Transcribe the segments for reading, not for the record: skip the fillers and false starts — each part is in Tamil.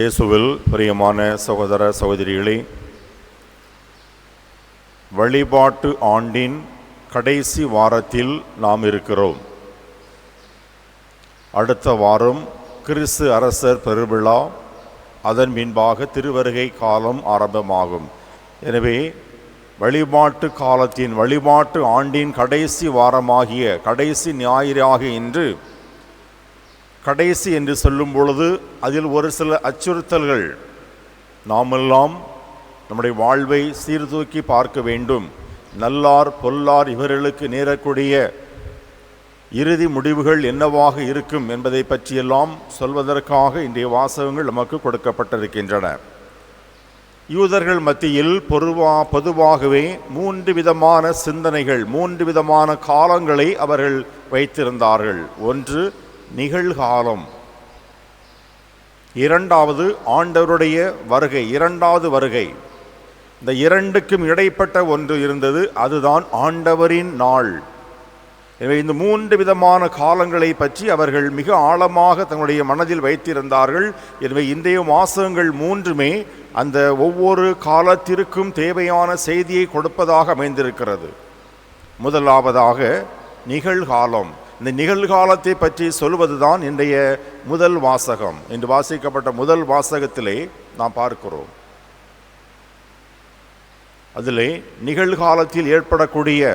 இயேசுவில் பிரியமான சகோதர சகோதரிகளே, வழிபாட்டு ஆண்டின் கடைசி வாரத்தில் நாம் இருக்கிறோம். அடுத்த வாரம் கிறிஸ்து அரசர் பெருவிழா, அதன் பின்பாக திருவருகை காலம் ஆரம்பமாகும். எனவே வழிபாட்டு ஆண்டின் கடைசி வாரமாகிய கடைசி ஞாயிறாகிய இன்று கடைசி என்று சொல்லும் பொழுது அதில் ஒரு சில அச்சுறுத்தல்கள். நாமெல்லாம் நம்முடைய வாழ்வை சீர்தூக்கி பார்க்க வேண்டும். நல்லார் பொல்லார் இவர்களுக்கு நேரக்கூடிய இறுதி முடிவுகள் என்னவாக இருக்கும் என்பதை பற்றியெல்லாம் சொல்வதற்காக இன்றைய வாசகங்கள் நமக்கு கொடுக்கப்பட்டிருக்கின்றன. யூதர்கள் மத்தியில் பொதுவாகவே 3 விதமான சிந்தனைகள், 3 விதமான காலங்களை அவர்கள் வைத்திருந்தார்கள். ஒன்று நிகழ்காலம், இரண்டாவது ஆண்டவருடைய வருகை, இரண்டாவது வருகை. இந்த இரண்டுக்கும் இடைப்பட்ட ஒன்று இருந்தது, அதுதான் ஆண்டவரின் நாள். எனவே இந்த 3 விதமான காலங்களை பற்றி அவர்கள் மிக ஆழமாக தங்களுடைய மனதில் வைத்திருந்தார்கள். எனவே இன்றைய வாசகங்கள் 3மே அந்த ஒவ்வொரு காலத்திற்கும் தேவையான செய்தியை கொடுப்பதாக அமைந்திருக்கிறது. முதலாவதாக நிகழ்காலம். இந்த நிகழ்காலத்தை பற்றி சொல்வதுதான் இன்றைய முதல் வாசகம். இன்று வாசிக்கப்பட்ட முதல் வாசகத்திலே நாம் பார்க்கிறோம். அதிலே நிகழ்காலத்தில் ஏற்படக்கூடிய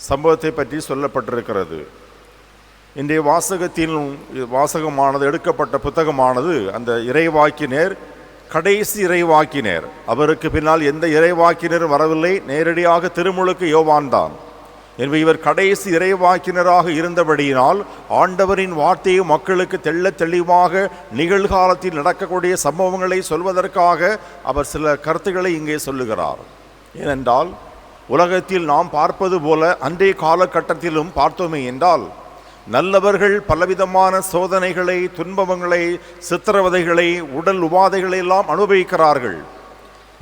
சம்பவத்தை பற்றி சொல்லப்பட்டிருக்கிறது. இன்றைய வாசகமானது, எடுக்கப்பட்ட புத்தகமானது அந்த இறைவாக்கினர், கடைசி இறைவாக்கினர். அவருக்கு பின்னால் எந்த இறைவாக்கினரும் வரவில்லை, நேரடியாக திருமுழுக்கு யோவான் தான். எனவே இவர் கடைசி இறைவாக்கினராக இருந்தபடியினால் ஆண்டவரின் வார்த்தையை மக்களுக்கு தெளிவாக நிகழ்காலத்தில் நடக்கக்கூடிய சம்பவங்களை சொல்வதற்காக அவர் சில கருத்துக்களை இங்கே சொல்லுகிறார். ஏனென்றால் உலகத்தில் நாம் பார்ப்பது போல அன்றைய காலகட்டத்திலும் பார்த்தோமே என்றால் நல்லவர்கள் பலவிதமான சோதனைகளை, துன்பங்களை, சித்திரவதைகளை, உடல் உபாதைகளை எல்லாம் அனுபவிக்கிறார்கள்.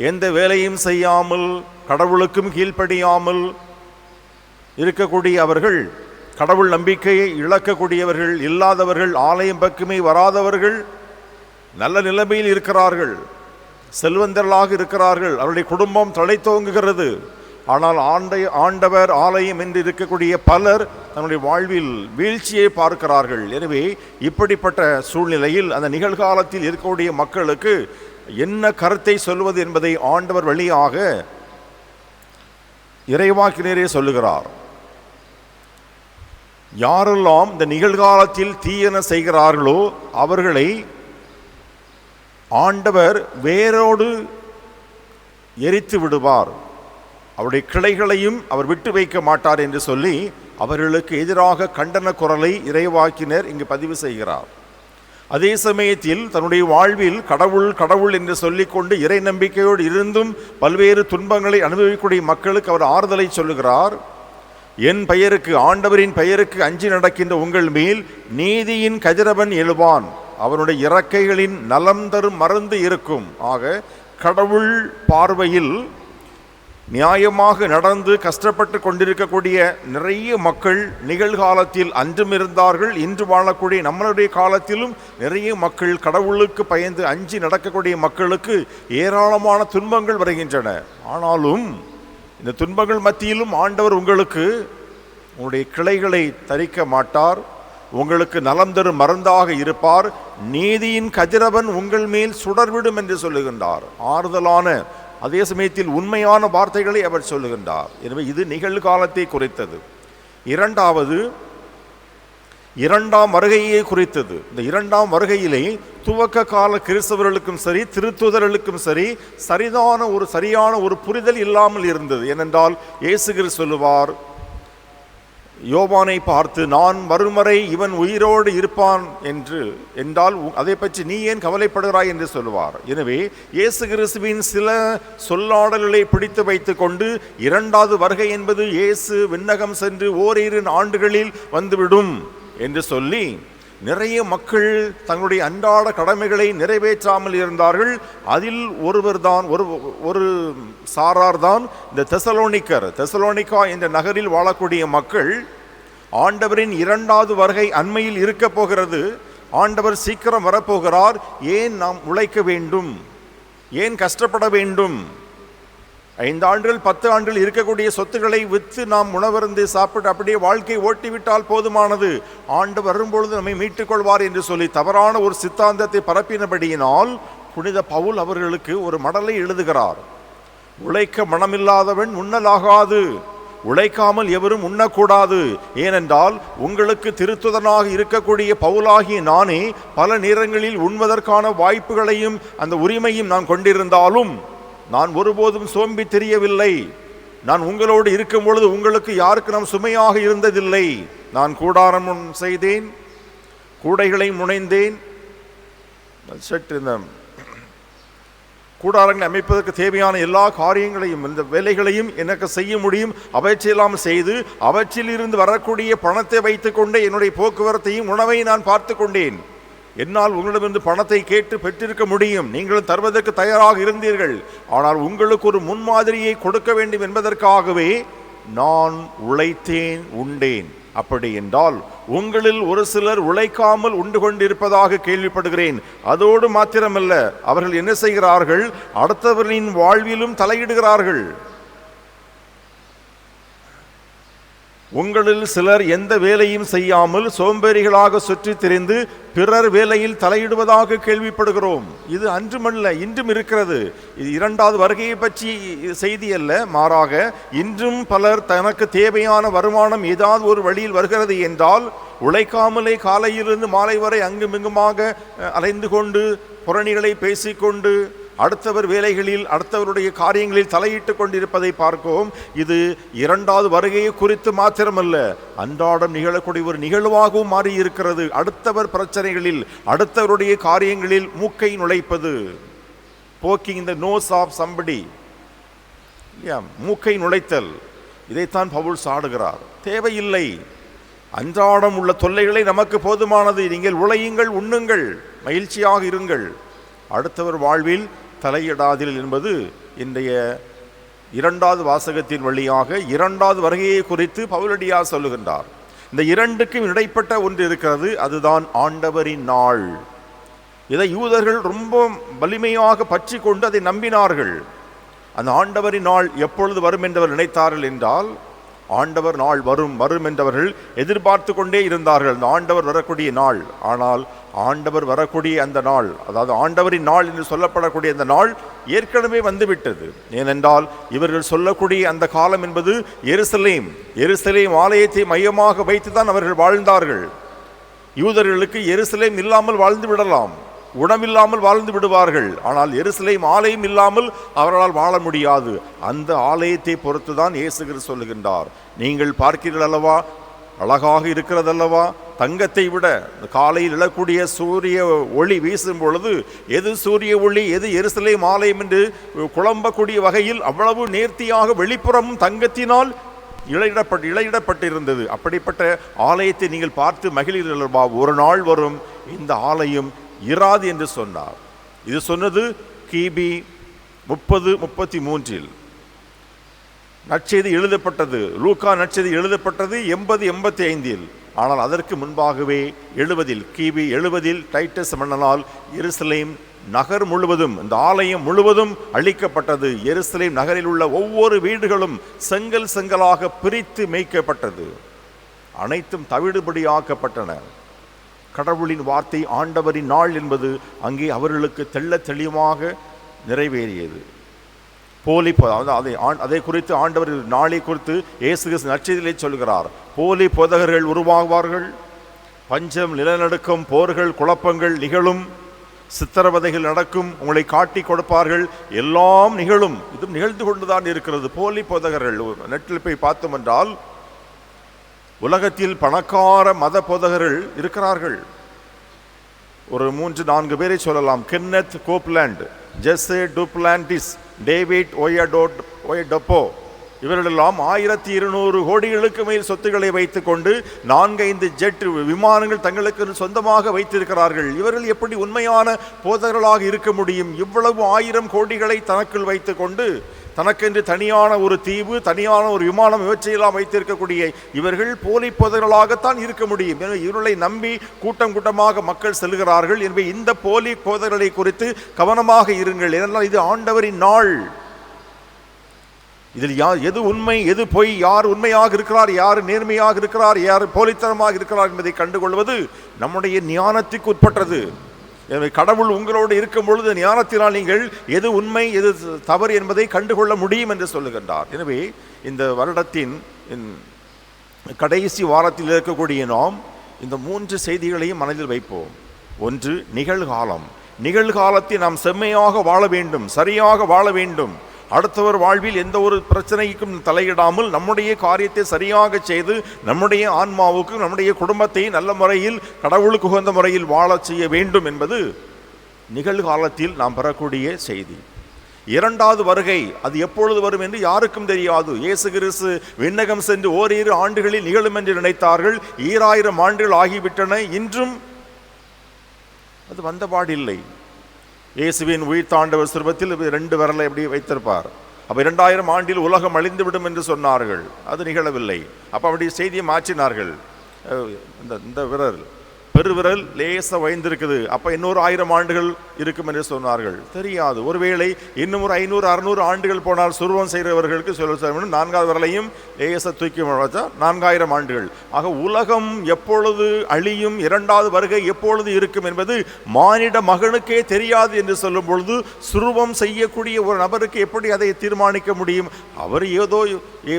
எந்த வேலையும் செய்யாமல், கடவுளுக்கும் கீழ்ப்படியாமல் இருக்கக்கூடிய அவர்கள், கடவுள் நம்பிக்கையை இழக்கக்கூடியவர்கள், இல்லாதவர்கள், ஆலயம் பக்கமே வராதவர்கள் நல்ல நிலைமையில் இருக்கிறார்கள், செல்வந்தர்களாக இருக்கிறார்கள், அவருடைய குடும்பம் தழைத்தோங்குகிறது. ஆனால் ஆண்டவர் ஆலயம் என்று இருக்கக்கூடிய பலர் தன்னுடைய வாழ்வில் வீழ்ச்சியை பார்க்கிறார்கள். எனவே இப்படிப்பட்ட சூழ்நிலையில் அந்த நிகழ்காலத்தில் இருக்கக்கூடிய மக்களுக்கு என்ன கருத்தை சொல்வது என்பதை ஆண்டவர் வழியாக இறைவாக்கினரே சொல்லுகிறார். யாரெல்லாம் இந்த நிகழ்காலத்தில் தீயன செய்கிறார்களோ அவர்களை ஆண்டவர் வேரோடு எரித்து விடுவார், அவருடைய கிளைகளையும் அவர் விட்டு வைக்க மாட்டார் என்று சொல்லி அவர்களுக்கு எதிராக கண்டன குரலை இறைவாக்கினர் இங்கு பதிவு செய்கிறார். அதே சமயத்தில் தன்னுடைய வாழ்வில் கடவுள் என்று சொல்லிக்கொண்டு இறை நம்பிக்கையோடு இருந்தும் பல்வேறு துன்பங்களை அனுபவிக்கக்கூடிய மக்களுக்கு அவர் ஆறுதலை சொல்லுகிறார். என் பெயருக்கு, ஆண்டவரின் பெயருக்கு அஞ்சி நடக்கின்ற உங்கள் மேல் நீதியின் கதிரவன் எழுவான், அவனுடைய இறக்கைகளின் நலம் தரும் மருந்து இருக்கும். ஆக கடவுள் பார்வையில் நியாயமாக நடந்து கஷ்டப்பட்டு கொண்டிருக்கக்கூடிய நிறைய மக்கள் நிகழ்காலத்தில் அன்றும் இருந்தார்கள், இன்று வாழக்கூடிய நம்மளுடைய காலத்திலும் நிறைய மக்கள் கடவுளுக்கு பயந்து அஞ்சி நடக்கக்கூடிய மக்களுக்கு ஏராளமான துன்பங்கள் வருகின்றன. ஆனாலும் இந்த துன்பங்கள் மத்தியிலும் ஆண்டவர் உங்களுடைய கிளைகளை தரிக்க மாட்டார், உங்களுக்கு நலம் தரும் மருந்தாக இருப்பார், நீதியின் கதிரவன் உங்கள் மேல் சுடர்விடும் என்று சொல்லுகின்றார். ஆறுதலான, அதே சமயத்தில் உண்மையான வார்த்தைகளை அவர் சொல்லுகின்றார். எனவே இது நிகழ்காலத்தை குறித்தது. இரண்டாம் வருகையை குறித்தது. இந்த இரண்டாம் வருகையிலே துவக்க கால கிறிஸ்தவர்களுக்கும் சரி, திருத்தூதர்களுக்கும் சரி, சரியான ஒரு புரிதல் இல்லாமல் இருந்தது. ஏனென்றால் இயேசு கிறிஸ்து சொல்லுவார், யோவானை பார்த்து, நான் வரும் வரை இவன் உயிரோடு இருப்பான் என்றால் அதை பற்றி நீ ஏன் கவலைப்படுகிறாய் என்று சொல்லுவார். எனவே இயேசு கிறிஸ்துவின் சில சொல்லாடல்களை பிடித்து வைத்து கொண்டு இரண்டாவது வருகை என்பது இயேசு விண்ணகம் சென்று ஓரிரு ஆண்டுகளில் வந்துவிடும் என்று சொல்லி நிறைய மக்கள் தங்களுடைய அன்றாட கடமைகளை நிறைவேற்றாமல் இருந்தார்கள். அதில் ஒரு சாரார்தான் இந்த தெசலோனிக்கா என்ற நகரில் வாழக்கூடிய மக்கள். ஆண்டவரின் இரண்டாவது வருகை அண்மையில் இருக்க போகிறது, ஆண்டவர் சீக்கிரம் வரப்போகிறார், ஏன் நாம் உழைக்க வேண்டும், ஏன் கஷ்டப்பட வேண்டும்? 5 ஆண்டுகள் 10 ஆண்டுகள் இருக்கக்கூடிய சொத்துக்களை விற்று நாம் உணவருந்து சாப்பிட்டு அப்படியே வாழ்க்கை ஓட்டிவிட்டால் போதுமானது, ஆண்டவர் வரும்பொழுது நம்மை மீட்டுக் கொள்வார் என்று சொல்லி தவறான ஒரு சித்தாந்தத்தை பரப்பினபடியினால் புனித பவுல் அவர்களுக்கு ஒரு மடலை எழுதுகிறார். உழைக்க மனமில்லாதவன் உண்ணலாகாது, உழைக்காமல் எவரும் உண்ணக்கூடாது. ஏனென்றால் உங்களுக்கு திருத்துதனாக இருக்கக்கூடிய பவுலாகிய நானே பல நேரங்களில் உண்பதற்கான வாய்ப்புகளையும் அந்த உரிமையும் நான் கொண்டிருந்தாலும் நான் ஒருபோதும் சோம்பி தெரியவில்லை. நான் உங்களோடு இருக்கும் பொழுது உங்களுக்கு யாருக்கு நாம் சுமையாக இருந்ததில்லை. நான் கூடாரம் செய்தேன், கூடைகளை முனைந்தேன், கூடாரங்களை அமைப்பதற்கு தேவையான எல்லா காரியங்களையும் இந்த வேலைகளையும் எனக்கு செய்ய முடியும். அவற்றையெல்லாம் செய்து அவற்றில் இருந்து வரக்கூடிய பணத்தை வைத்துக்கொண்டே என்னுடைய போக்குவரத்தையும் உணவை நான் பார்த்து கொண்டேன். என்னால் உங்களிடமிருந்து பணத்தை கேட்டு பெற்றிருக்க முடியும், நீங்களும் தருவதற்கு தயாராக இருந்தீர்கள். ஆனால் உங்களுக்கு ஒரு முன்மாதிரியை கொடுக்க வேண்டும் என்பதற்காகவே நான் உழைத்தேன், உண்டேன். அப்படி என்றால் உங்களில் ஒரு சிலர் உழைக்காமல் உண்டு கொண்டிருப்பதாக கேள்விப்படுகிறேன். அதோடு மாத்திரமல்ல, அவர்கள் என்ன செய்கிறார்கள்? அடுத்தவர்களின் வாழ்விலும் தலையிடுகிறார்கள். உங்களில் சிலர் எந்த வேலையும் செய்யாமல் சோம்பேறிகளாக சுற்றி திரிந்து பிறர் வேலையில் தலையிடுவதாக கேள்விப்படுகிறோம். இது அன்றுமல்ல, இன்றும் இருக்கிறது. இது 2வது வருகையை பற்றி செய்தி அல்ல, மாறாக இன்றும் பலர் தனக்கு தேவையான வருமானம் ஏதாவது ஒரு வழியில் வருகிறது என்றால் உழைக்காமலே காலையிலிருந்து மாலை வரை அங்குமிங்குமாக அலைந்து கொண்டு புறணிகளை பேசிக்கொண்டு அடுத்தவர் வேலைகளில் அடுத்தவருடைய காரியங்களில் தலையிட்டு கொண்டிருப்பதை பார்க்கிறோம். இது 2வது வருகையை குறித்து மாத்திரமல்ல, அன்றாடம் நிகழக்கூடிய ஒரு நிகழ்வாகவும் மாறி இருக்கிறது. அடுத்தவர் பிரச்சனைகளில் அடுத்தவருடைய காரியங்களில் மூக்கை நுழைப்பது, poking the nose of somebody, மூக்கை நுழைத்தல், இதைத்தான் பவுல் சாடுகிறார். தேவையில்லை. அன்றாடம் உள்ள தொல்லைகளை நமக்கு போதுமானது. நீங்கள் உழையுங்கள், உண்ணுங்கள், மகிழ்ச்சியாக இருங்கள், அடுத்தவர் வாழ்வில் தலையிடாதீர்கள் என்பது இன்றைய 2வது வாசகத்தின் வழியாக 2வது வருகையை குறித்து பவுலடியார் சொல்லுகின்றார். இந்த 2க்கும் இடைப்பட்ட ஒன்று இருக்கிறது, அதுதான் ஆண்டவரின் நாள். இதை யூதர்கள் ரொம்ப வலிமையாக பற்றி கொண்டு அதை நம்பினார்கள். அந்த ஆண்டவரின் நாள் எப்பொழுது வரும் என்றவர் நினைத்தார்கள் என்றால், ஆண்டவர் நாள் வரும் வரும் என்றவர்கள் எதிர்பார்த்து கொண்டே இருந்தார்கள், அந்த ஆண்டவர் வரக்கூடிய நாள். ஆனால் ஆண்டவர் வரக்கூடிய அந்த நாள், அதாவது ஆண்டவரின் நாள் என்று சொல்லப்படக்கூடிய அந்த நாள் ஏற்கனவே வந்துவிட்டது. ஏனென்றால் இவர்கள் சொல்லக்கூடிய அந்த காலம் என்பது எருசலேம் ஆலயத்தை மையமாக வைத்துதான் அவர்கள் வாழ்ந்தார்கள். யூதர்களுக்கு எருசலேம் இல்லாமல் வாழ்ந்து விடலாம், உணவில்லாமல் வாழ்ந்து விடுவார்கள். ஆனால் எருசலேம் ஆலயம் இல்லாமல் அவர்களால் வாழ முடியாது. அந்த ஆலயத்தை பொறுத்துதான் இயேசு கிறிஸ்து சொல்லுகின்றார், நீங்கள் பார்க்கிறீர்கள் அல்லவா, அழகாக இருக்கிறதல்லவா, தங்கத்தை விட காலையில் எழக்கூடிய சூரிய ஒளி வீசும் பொழுது எது சூரிய ஒளி எது எருசலேம் ஆலயம் என்று குழம்பக்கூடிய வகையில் அவ்வளவு நேர்த்தியாக வெளிப்புறமும் தங்கத்தினால் இழையிடப்பட்டிருந்தது. அப்படிப்பட்ட ஆலயத்தை நீங்கள் பார்த்து மகிழ்கிறீர்களா? ஒரு நாள் வரும் இந்த ஆலயம் இராது என்று சொன்னார். இது சொன்னது கிபி 30-33 நற்செய்தி எழுதப்பட்டது. லூக்கா நற்செய்தி எழுதப்பட்டது 80-85. ஆனால் அதற்கு முன்பாகவே 70 கிபி 70 டைட்டஸ் மன்னனால் எருசலேம் நகர் முழுவதும், இந்த ஆலயம் முழுவதும் அழிக்கப்பட்டது. எருசலேம் நகரில் உள்ள ஒவ்வொரு வீடுகளும் செங்கல் செங்கலாக பிரித்து மேய்க்கப்பட்டது. அனைத்தும் தவிடுபடியாக்கப்பட்டன. கடவுளின் வார்த்தை, ஆண்டவரின் நாள் என்பது அங்கே அவர்களுக்கு தெள்ள தெளிவாக நிறைவேறியது. போலி, அதை குறித்து ஆண்டவர் நாளை குறித்து இயேசு கிறிஸ்து நற்செய்தியிலே சொல்கிறார், போலி போதகர்கள் உருவாகுவார்கள், பஞ்சம், நிலநடுக்கம், போர்கள், குழப்பங்கள் நிகழும், சித்திரவதைகள் நடக்கும், உங்களை காட்டி கொடுப்பார்கள், எல்லாம் நிகழும். இது நிகழ்ந்து கொண்டுதான் இருக்கிறது. போலி போதகர்கள் நெட்டில் போய் பார்த்தோம் என்றால் உலகத்தில் பணக்கார மத போதகர்கள் இருக்கிறார்கள். ஒரு 3-4 பேரை சொல்லலாம். கென்னத் கோப்லாண்ட், ஜெஸ்ஸே டுப்லாண்டிஸ், டேவிட் ஒயடோப்போ, இவர்களெல்லாம் 1200 கோடிகளுக்கு மேல் சொத்துக்களை வைத்துக்கொண்டு 4-5 ஜெட் விமானங்கள் தங்களுக்கு சொந்தமாக வைத்திருக்கிறார்கள். இவர்கள் எப்படி உண்மையான போதகர்களாக இருக்க முடியும்? இவ்வளவு 1000 கோடிகளை தனக்குள் வைத்துக்கொண்டு தனக்கென்று தனியான ஒரு தீவு, தனியான ஒரு விமானம், இவற்றையெல்லாம் வைத்திருக்கக்கூடிய இவர்கள் போலி போதகர்களாகத்தான் இருக்க முடியும். எனவே இவர்களை நம்பி கூட்டம் கூட்டமாக மக்கள் செல்கிறார்கள். எனவே இந்த போலி போதகர்களை குறித்து கவனமாக இருங்கள். ஏனென்றால் இது ஆண்டவரின் நாள். இதில் எது உண்மை, எது பொய், யார் உண்மையாக இருக்கிறார், யார் நேர்மையாக இருக்கிறார், யார் போலித்தனமாக இருக்கிறார் என்பதை கண்டுகொள்வது நம்முடைய ஞானத்துக்கு உட்பட்டது. எனவே கடவுள் உங்களோடு இருக்கும் பொழுது ஞானத்தினால் நீங்கள் எது உண்மை, எது தவறு என்பதை கண்டுகொள்ள முடியும் என்று சொல்லுகின்றார். எனவே இந்த வருடத்தின் கடைசி வாரத்தில் இருக்கக்கூடிய நாம் இந்த 3 செய்திகளையும் மனதில் வைப்போம். ஒன்று, நிகழ்காலம். நிகழ்காலத்தை நாம் செம்மையாக வாழ வேண்டும், சரியாக வாழ வேண்டும். அடுத்தவர் வாழ்வில் எந்த ஒரு பிரச்சனைக்கும் தலையிடாமல் நம்முடைய காரியத்தை சரியாக செய்து நம்முடைய ஆன்மாவுக்கு, நம்முடைய குடும்பத்தை நல்ல முறையில், கடவுளுக்கு உகந்த முறையில் வாழச் செய்ய வேண்டும் என்பது நிகழ்காலத்தில் நாம் பெறக்கூடிய செய்தி. இரண்டாவது வருகை, அது எப்பொழுது வரும் என்று யாருக்கும் தெரியாது. இயேசு கிறிஸ்து விண்ணகம் சென்று ஓரிரு ஆண்டுகளில் நிகழும் என்று நினைத்தார்கள். 2000 ஆண்டுகள் ஆகிவிட்டன, இன்றும் அது வந்தபாடில்லை. இயேசுவின் உயிர்த்தாண்டவர் சிறுபத்தில் 2 விரலை எப்படி வைத்திருப்பார். அப்போ 2000 ஆண்டில் உலகம் அழிந்துவிடும் என்று சொன்னார்கள், அது நிகழவில்லை. அப்போ அப்படி செய்தியை மாற்றினார்கள். இந்த விரல், பெருவிரல் லேச வைந்திருக்குது, அப்போ இன்னொரு 1000 ஆண்டுகள் இருக்கும் என்று சொன்னார்கள். தெரியாது. ஒருவேளை இன்னும் ஒரு 500 600 ஆண்டுகள் போனால் சுருவம் செய்கிறவர்களுக்கு சொல்ல 4வது விரலையும் லேச தூக்கி வச்சா 4000 ஆண்டுகள். ஆக உலகம் எப்பொழுது அழியும், 2வது வருகை எப்பொழுது இருக்கும் என்பது மானிட மகனுக்கே தெரியாது என்று சொல்லும் பொழுது சுருவம் செய்யக்கூடிய ஒரு நபருக்கு எப்படி அதை தீர்மானிக்க முடியும்? அவர் ஏதோ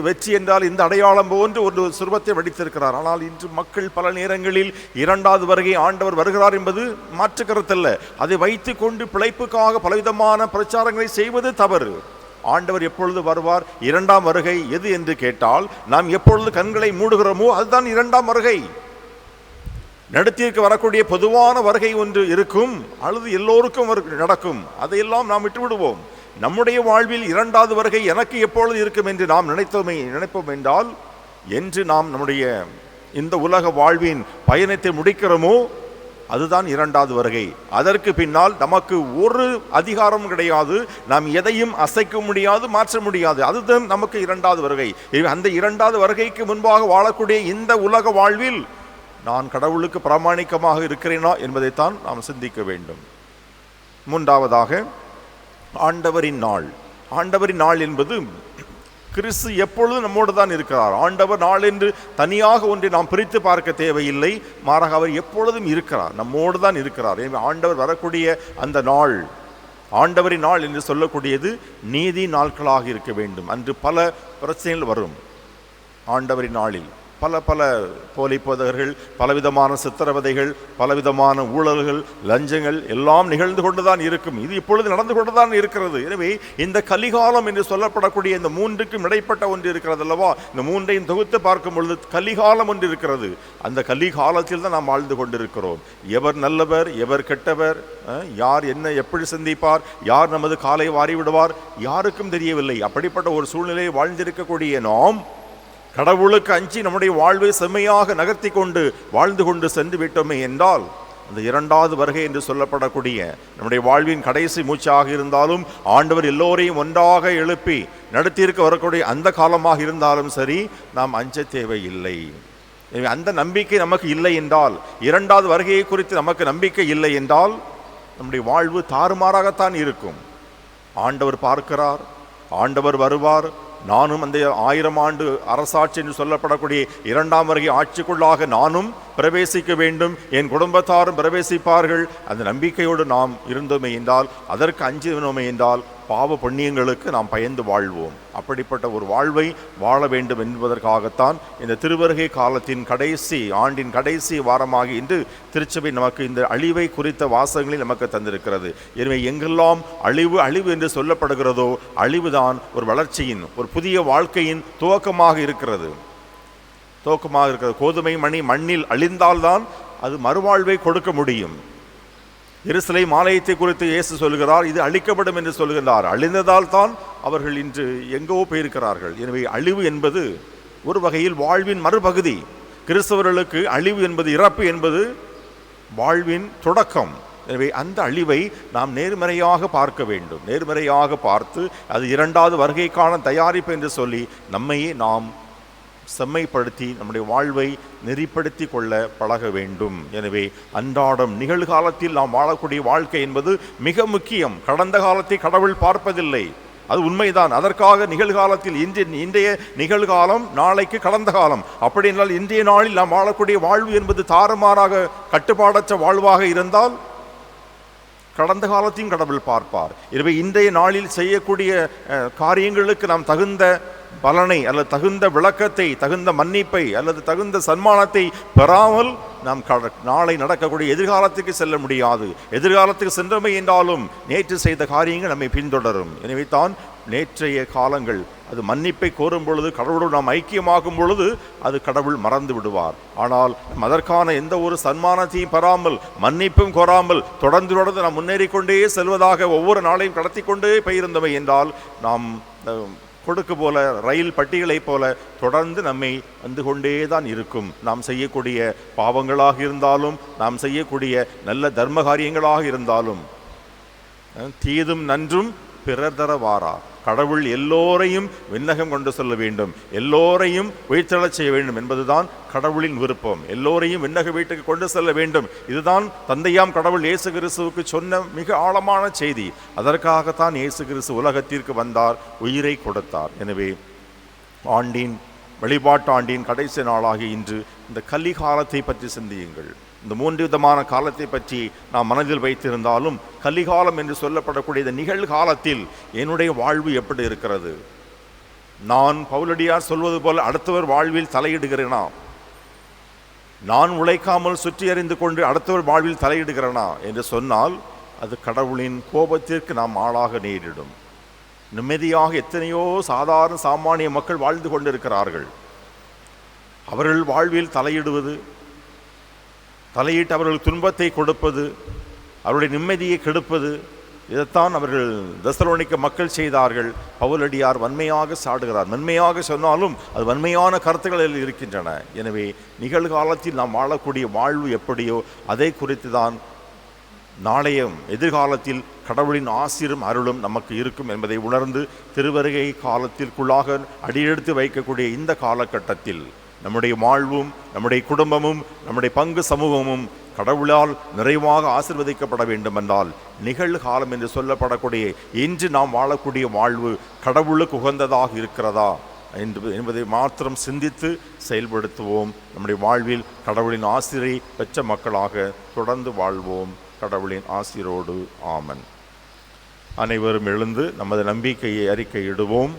வெற்றி என்றால் இந்த அடையாளம் போன்று ஒரு சுருவத்தை வடித்திருக்கிறார். ஆனால் இன்று மக்கள் பல நேரங்களில் 2வது வருகை ஆண்டவர் வருகிறார் என்பது மாற்று கருத்தல்ல. அதை வைத்துக் கொண்டு பிழைப்புக்காக பலவிதமான பிரச்சாரங்களை செய்வது தவறு. ஆண்டவர் எப்பொழுது வருவார், 2ஆம் வருகை எது என்று கேட்டால், நாம் எப்பொழுது கண்களை மூடுகிறோமோ அதுதான் 2ஆம் வருகை. நடத்திற்கு வரக்கூடிய பொதுவான வருகை ஒன்று இருக்கும், அல்லது எல்லோருக்கும் நடக்கும். அதையெல்லாம் நாம் விட்டுவிடுவோம். நம்முடைய வாழ்வில் 2வது வருகை எனக்கு எப்பொழுது இருக்கும் என்று நாம் நினைப்போம் என்றால், என்று நாம் நம்முடைய இந்த உலக வாழ்வின் பயணத்தை முடிக்கிறோமோ அதுதான் 2வது வருகை. அதற்கு பின்னால் நமக்கு ஒரு அதிகாரம் கிடையாது. நாம் எதையும் அசைக்க முடியாது, மாற்ற முடியாது. அதுதான் நமக்கு 2வது வருகை. அந்த 2வது வருகைக்கு முன்பாக வாழக்கூடிய இந்த உலக வாழ்வில் நான் கடவுளுக்கு பிராமாணிக்கமாக இருக்கிறேனா என்பதைத்தான் நாம் சிந்திக்க வேண்டும். 3வதாக, ஆண்டவரின் நாள். ஆண்டவரின் நாள் என்பது கிறிஸ்து எப்பொழுது நம்மோடு தான் இருக்கிறார். ஆண்டவர் நாள் என்று தனியாக ஒன்றை நாம் பிரித்து பார்க்க தேவையில்லை. மாறாக அவர் எப்பொழுதும் இருக்கிறார், நம்மோடு தான் இருக்கிறார். எனவே ஆண்டவர் வரக்கூடிய அந்த நாள், ஆண்டவரின் நாள் என்று சொல்லக்கூடியது நீதி நாட்களாக இருக்க வேண்டும். அன்று பல பிரச்சனைகள் வரும். ஆண்டவரின் நாளில் பல போலி போதகர்கள், பலவிதமான சித்திரவதைகள், பலவிதமான ஊழல்கள், லஞ்சங்கள் எல்லாம் நிகழ்ந்து கொண்டுதான் இருக்கும். இது இப்பொழுது நடந்து கொண்டுதான் இருக்கிறது. எனவே இந்த கலிகாலம் என்று சொல்லப்படக்கூடிய இந்த 3க்கும் இடைப்பட்ட ஒன்று இருக்கிறது அல்லவா? இந்த 3ஐயும் தொகுத்து பார்க்கும் பொழுது கலிகாலம் ஒன்று இருக்கிறது. அந்த கலிகாலத்தில் தான் நாம் வாழ்ந்து கொண்டிருக்கிறோம். எவர் நல்லவர், எவர் கெட்டவர், யார் என்ன எப்படி சிந்திப்பார், யார் நமது காலை வாரி விடுவார், யாருக்கும் தெரியவில்லை. அப்படிப்பட்ட ஒரு சூழ்நிலையை வாழ்ந்திருக்கக்கூடிய நாம் கடவுளுக்கு அஞ்சி நம்முடைய வாழ்வை செம்மையாக நகர்த்தி கொண்டு வாழ்ந்து கொண்டு சென்று விட்டோமே என்றால், அந்த 2வது வருகை என்று சொல்லப்படக்கூடிய நம்முடைய வாழ்வின் கடைசி மூச்சாக இருந்தாலும், ஆண்டவர் எல்லோரையும் ஒன்றாக எழுப்பி நடத்தியிருக்க வரக்கூடிய அந்த காலமாக இருந்தாலும் சரி, நாம் அஞ்ச தேவையில்லை. அந்த நம்பிக்கை நமக்கு இல்லை என்றால், 2வது வருகையை குறித்து நமக்கு நம்பிக்கை இல்லை என்றால், நம்முடைய வாழ்வு தாறுமாறாகத்தான் இருக்கும். ஆண்டவர் பார்க்கிறார், ஆண்டவர் வருவார். நானும் அந்த 1000 ஆண்டு அரசாட்சி என்று சொல்லப்படக்கூடிய 2ஆம் வருகை ஆட்சிக்குள்ளாக நானும் பிரவேசிக்க வேண்டும், என் குடும்பத்தாரும் பிரவேசிப்பார்கள். அந்த நம்பிக்கையோடு நாம் இருந்தோமே என்றால், அதற்கு அஞ்சினோமே என்றால், பாவ புண்ணியங்களுக்கு நாம் பயந்து வாழ்வோம். அப்படிப்பட்ட ஒரு வாழ்வை வாழ வேண்டும் என்பதற்காகத்தான் இந்த திருவருகை காலத்தின் கடைசி ஆண்டின் கடைசி வாரமாக இன்று திருச்சபை நமக்கு இந்த அழிவை குறித்த வாசகங்களை நமக்கு தந்திருக்கிறது. எனவே எங்கெல்லாம் அழிவு என்று சொல்லப்படுகிறதோ, அழிவுதான் ஒரு வளர்ச்சியின், ஒரு புதிய வாழ்க்கையின் துவக்கமாக இருக்கிறது. கோதுமை மணி மண்ணில் அழிந்தால்தான் அது மறுவாழ்வை கொடுக்க முடியும். எருசலேம் ஆலயத்தை குறித்து இயேசு சொல்கிறார், இது அழிக்கப்படும் என்று சொல்கிறார். அழிந்ததால் தான் அவர்கள் இன்று எங்கோ போயிருக்கிறார்கள். எனவே அழிவு என்பது ஒரு வகையில் வாழ்வின் மறுபகுதி. கிறிஸ்தவர்களுக்கு அழிவு என்பது, இறப்பு என்பது வாழ்வின் தொடக்கம். எனவே அந்த அழிவை நாம் நேர்மறையாக பார்க்க வேண்டும். நேர்மறையாக பார்த்து அது இரண்டாவது வருகைக்கான தயாரிப்பு என்று சொல்லி நம்மையே நாம் செம்மைப்படுத்தி நம்முடைய வாழ்வை நெறிப்படுத்தி கொள்ள பழக வேண்டும். எனவே அன்றாடம் நிகழ்காலத்தில் நாம் வாழக்கூடிய வாழ்க்கை என்பது மிக முக்கியம். கடந்த காலத்தை கடவுள் பார்ப்பதில்லை, அது உண்மைதான். அதற்காக நிகழ்காலத்தில் இன்றைய நிகழ்காலம் நாளைக்கு கடந்த காலம். அப்படி என்றால் இன்றைய நாளில் நாம் வாழக்கூடிய வாழ்வு என்பது தாறுமாறாக கட்டுப்பாடற்ற வாழ்வாக இருந்தால் கடந்த காலத்தையும் கடவுள் பார்ப்பார். எனவே இன்றைய நாளில் செய்யக்கூடிய காரியங்களுக்கு நாம் தகுந்த பலனை அல்லது தகுந்த விளக்கத்தை, தகுந்த மன்னிப்பை அல்லது தகுந்த சன்மானத்தை பெறாமல் நாம் நாளை நடக்கக்கூடிய எதிர்காலத்துக்கு செல்ல முடியாது. எதிர்காலத்துக்கு சென்றமை என்றாலும் நேற்று செய்த காரியங்கள் நம்மை பின்தொடரும். எனவே தான் நேற்றைய காலங்கள் அது மன்னிப்பை கோரும் பொழுது, கடவுளோடு நாம் ஐக்கியமாகும் பொழுது அது கடவுள் மறந்து விடுவார். ஆனால் அதற்கான எந்த ஒரு சன்மானத்தையும் பெறாமல், மன்னிப்பும் கோராமல் தொடர்ந்து நாம் முன்னேறி கொண்டே செல்வதாக ஒவ்வொரு நாளையும் கடத்தி கொண்டே போயிருந்தவை என்றால் நாம் கொடுக்கு போல ரயில் பட்டிகளை போல தொடர்ந்து நம்மை வந்து கொண்டே தான் இருக்கும். நாம் செய்யக்கூடிய பாவங்களாக இருந்தாலும், நாம் செய்யக்கூடிய நல்ல தர்ம காரியங்களாக இருந்தாலும், தீதும் நன்றும் பிறர் தர வாரா. கடவுள் எல்லோரையும் விண்ணகம் கொண்டு செல்ல வேண்டும், எல்லோரையும் உயிர்த்தெழச் செய்ய வேண்டும் என்பதுதான் கடவுளின் விருப்பம். எல்லோரையும் விண்ணக வீட்டுக்கு கொண்டு செல்ல வேண்டும். இதுதான் தந்தையாம் கடவுள் இயேசு கிறிஸ்துவுக்கு சொன்ன மிக ஆழமான செய்தி. அதற்காகத்தான் இயேசு கிறிஸ்து உலகத்திற்கு வந்தார், உயிரை கொடுத்தார். எனவே வழிபாட்டு ஆண்டின் கடைசி நாளாகி இன்று இந்த கலிகாலத்தை பற்றி சிந்தியுங்கள். இந்த 3 விதமான காலத்தை பற்றி நாம் மனதில் வைத்திருந்தாலும், கலிகாலம் என்று சொல்லப்படக்கூடிய இந்த நிகழ்காலத்தில் என்னுடைய வாழ்வு எப்படி இருக்கிறது? நான் பவுலடியார் சொல்வது போல அடுத்தவர் வாழ்வில் தலையிடுகிறேனா? நான் உழைக்காமல் சுற்றி அறிந்து கொண்டு அடுத்தவர் வாழ்வில் தலையிடுகிறேனா என்று சொன்னால் அது கடவுளின் கோபத்திற்கு நாம் ஆளாக நேரிடும். நிம்மதியாக எத்தனையோ சாதாரண சாமானிய மக்கள் வாழ்ந்து கொண்டிருக்கிறார்கள். அவர்கள் வாழ்வில் தலையிட்டு அவர்கள் துன்பத்தை கொடுப்பது, அவருடைய நிம்மதியை கெடுப்பது, இதைத்தான் அவர்கள் தெசலோனிக்க மக்கள் செய்தார்கள். பவுலடியார் வன்மையாக சாடுகிறார். வன்மையாக சொன்னாலும் அது வன்மையான கருத்துக்களில் இருக்கின்றன. எனவே நிகழ்காலத்தில் நாம் வாழக்கூடிய வாழ்வு எப்படியோ அதை குறித்து தான் நாளையும் எதிர்காலத்தில் கடவுளின் ஆசீரும் அருளும் நமக்கு இருக்கும் என்பதை உணர்ந்து திருவருகை காலத்திற்குள்ளாக அடியெடுத்து வைக்கக்கூடிய இந்த காலகட்டத்தில் நம்முடைய வாழ்வும், நம்முடைய குடும்பமும், நம்முடைய பங்கு சமூகமும் கடவுளால் நிறைவாக ஆசீர்வதிக்கப்பட வேண்டும் என்றால் நிகழ்காலம் என்று சொல்லப்படக்கூடிய இன்று நாம் வாழக்கூடிய வாழ்வு கடவுளுக்கு உகந்ததாக இருக்கிறதா என்பதை மாத்திரம் சிந்தித்து செயல்படுத்துவோம். நம்முடைய வாழ்வில் கடவுளின் ஆசிரை பெற்ற மக்களாக தொடர்ந்து வாழ்வோம். கடவுளின் ஆசிரோடு ஆமன். அனைவரும் எழுந்து நமது நம்பிக்கையை அறிக்கையிடுவோம்.